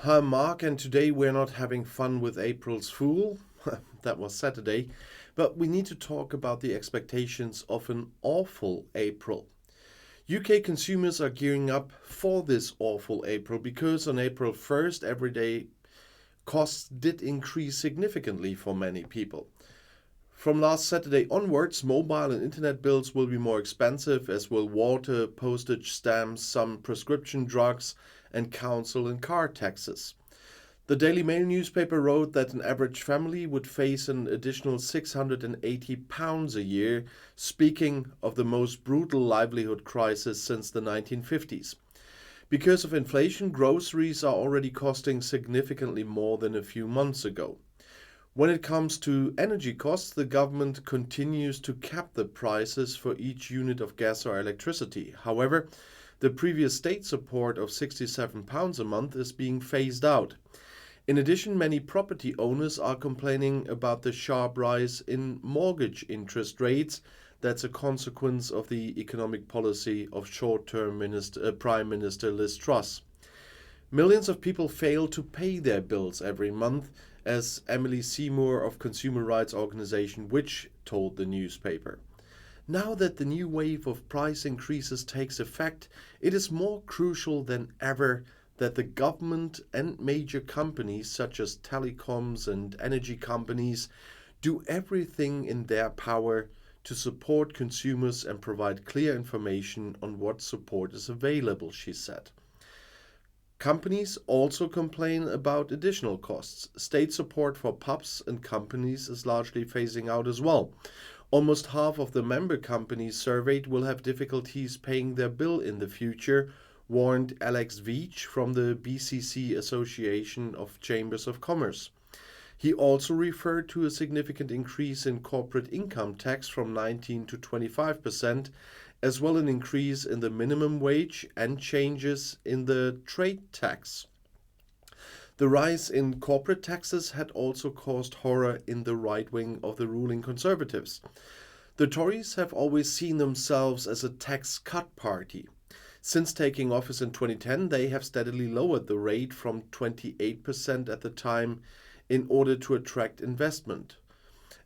Hi, Mark, and today we're not having fun with April's Fool. That was Saturday. But we need to talk about the expectations of an awful April. UK consumers are gearing up for this awful April because on April 1st, everyday costs did increase significantly for many people. From last Saturday onwards, mobile and internet bills will be more expensive, as will water, postage stamps, some prescription drugs, and council and car taxes. The Daily Mail newspaper wrote that an average family would face an additional £680 a year, speaking of the most brutal livelihood crisis since the 1950s. Because of inflation, groceries are already costing significantly more than a few months ago. When it comes to energy costs, the government continues to cap the prices for each unit of gas or electricity. However, the previous state support of £67 a month is being phased out. In addition, many property owners are complaining about the sharp rise in mortgage interest rates. That's a consequence of the economic policy of short-term Prime Minister Liz Truss. Millions of people fail to pay their bills every month, as Emily Seymour of consumer rights organization Which told the newspaper. Now that the new wave of price increases takes effect, it is more crucial than ever that the government and major companies such as telecoms and energy companies do everything in their power to support consumers and provide clear information on what support is available, she said. Companies also complain about additional costs. State support for pubs and companies is largely phasing out as well. Almost half of the member companies surveyed will have difficulties paying their bill in the future, warned Alex Vies from the BCC Association of Chambers of Commerce. He also referred to a significant increase in corporate income tax from 19 to 25%, as well as an increase in the minimum wage and changes in the trade tax. The rise in corporate taxes had also caused horror in the right wing of the ruling Conservatives. The Tories have always seen themselves as a tax cut party. Since taking office in 2010, they have steadily lowered the rate from 28% at the time in order to attract investment.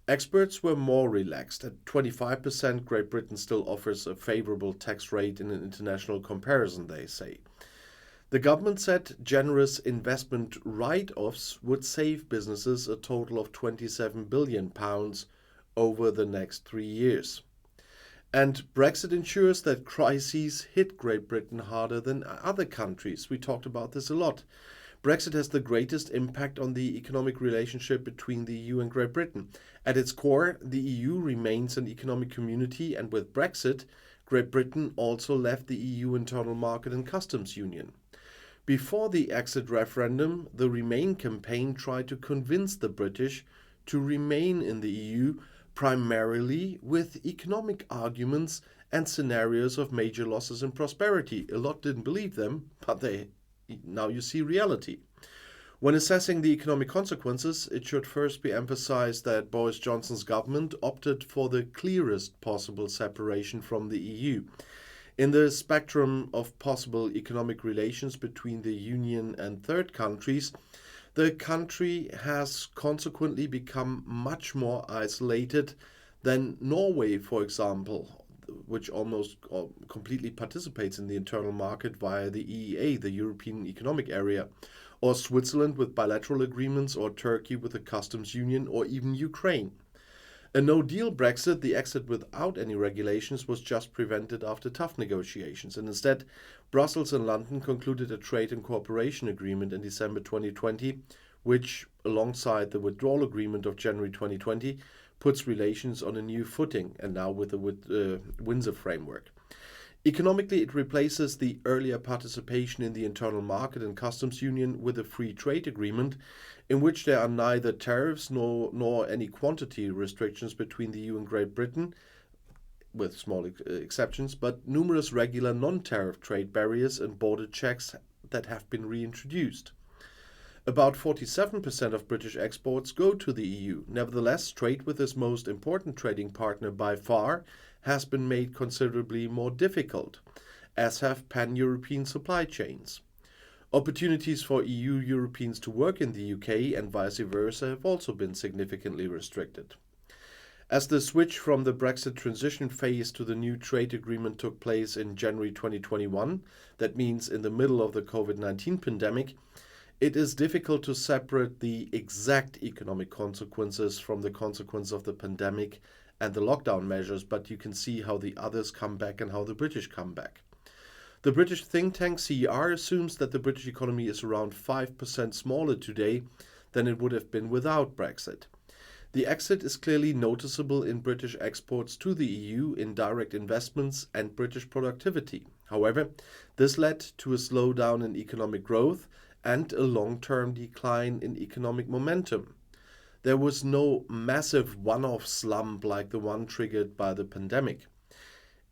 Experts were more relaxed. At 25%, Great Britain still offers a favorable tax rate in an international comparison, they say. The government said generous investment write-offs would save businesses a total of £27 billion over the next 3 years. And Brexit ensures that crises hit Great Britain harder than other countries. We talked about this a lot. Brexit has the greatest impact on the economic relationship between the EU and Great Britain. At its core, the EU remains an economic community, and with Brexit, Great Britain also left the EU internal market and customs union. Before the exit referendum, the Remain campaign tried to convince the British to remain in the EU, primarily with economic arguments and scenarios of major losses in prosperity. A lot didn't believe them, but now you see reality. When assessing the economic consequences, it should first be emphasized that Boris Johnson's government opted for the clearest possible separation from the EU. In the spectrum of possible economic relations between the Union and third countries, the country has consequently become much more isolated than Norway, for example, which almost completely participates in the internal market via the EEA, the European Economic Area, or Switzerland with bilateral agreements, or Turkey with a customs union, or even Ukraine. A no-deal Brexit, the exit without any regulations, was just prevented after tough negotiations, and instead Brussels and London concluded a trade and cooperation agreement in December 2020, which, alongside the withdrawal agreement of January 2020, puts relations on a new footing, and now with the Windsor framework. Economically, it replaces the earlier participation in the internal market and customs union with a free trade agreement in which there are neither tariffs nor any quantity restrictions between the EU and Great Britain, with small exceptions, but numerous regular non-tariff trade barriers and border checks that have been reintroduced. About 47% of British exports go to the EU. Nevertheless, trade with its most important trading partner by far has been made considerably more difficult, as have pan-European supply chains. Opportunities for EU Europeans to work in the UK and vice versa have also been significantly restricted. As the switch from the Brexit transition phase to the new trade agreement took place in January 2021, that means in the middle of the COVID-19 pandemic, it is difficult to separate the exact economic consequences from the consequence of the pandemic and the lockdown measures, but you can see how the others come back and how the British come back. The British think tank CER assumes that the British economy is around 5% smaller today than it would have been without Brexit. The exit is clearly noticeable in British exports to the EU, in direct investments and British productivity. However, this led to a slowdown in economic growth and a long-term decline in economic momentum. There was no massive one-off slump like the one triggered by the pandemic.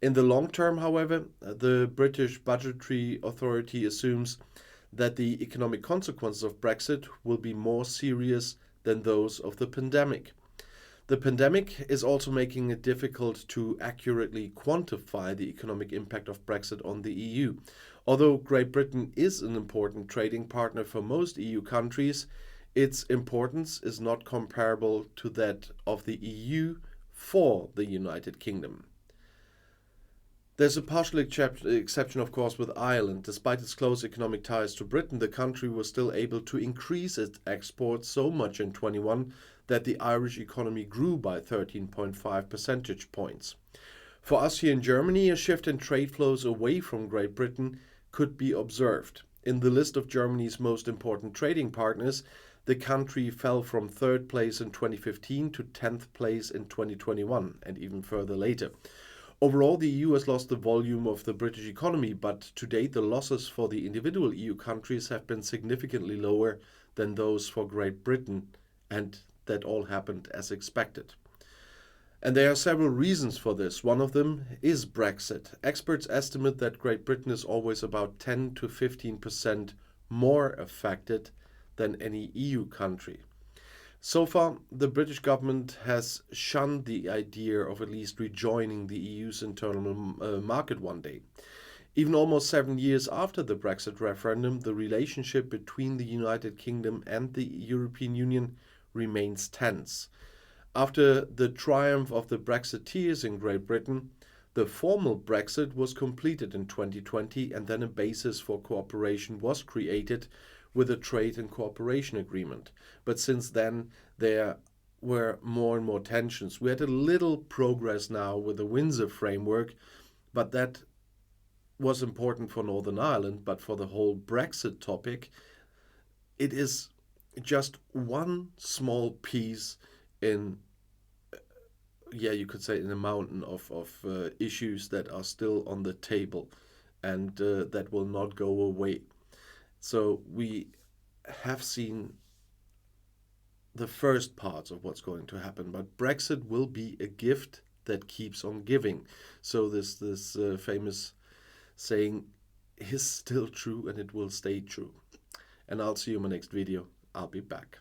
In the long term, however, the British Budgetary Authority assumes that the economic consequences of Brexit will be more serious than those of the pandemic. The pandemic is also making it difficult to accurately quantify the economic impact of Brexit on the EU. Although Great Britain is an important trading partner for most EU countries, its importance is not comparable to that of the EU for the United Kingdom. There's a partial exception, of course, with Ireland. Despite its close economic ties to Britain, the country was still able to increase its exports so much in 21 that the Irish economy grew by 13.5 percentage points. For us here in Germany, a shift in trade flows away from Great Britain could be observed. In the list of Germany's most important trading partners, the country fell from 3rd place in 2015 to 10th place in 2021, and even further later. Overall, the EU has lost the volume of the British economy, but to date the losses for the individual EU countries have been significantly lower than those for Great Britain, and that all happened as expected. And there are several reasons for this. One of them is Brexit. Experts estimate that Great Britain is always about 10 to 15% more affected than any EU country. So far, the British government has shunned the idea of at least rejoining the EU's internal market one day. Even almost 7 years after the Brexit referendum, the relationship between the United Kingdom and the European Union remains tense. After the triumph of the Brexiteers in Great Britain, the formal Brexit was completed in 2020, and then a basis for cooperation was created with a trade and cooperation agreement. But since then, there were more and more tensions. We had a little progress now with the Windsor framework, but that was important for Northern Ireland. But for the whole Brexit topic, it is just one small piece in, you could say, in a mountain of issues that are still on the table and that will not go away. So we have seen the first parts of what's going to happen, but Brexit will be a gift that keeps on giving. So this famous saying is still true, and it will stay true. And I'll see you in my next video. I'll be back.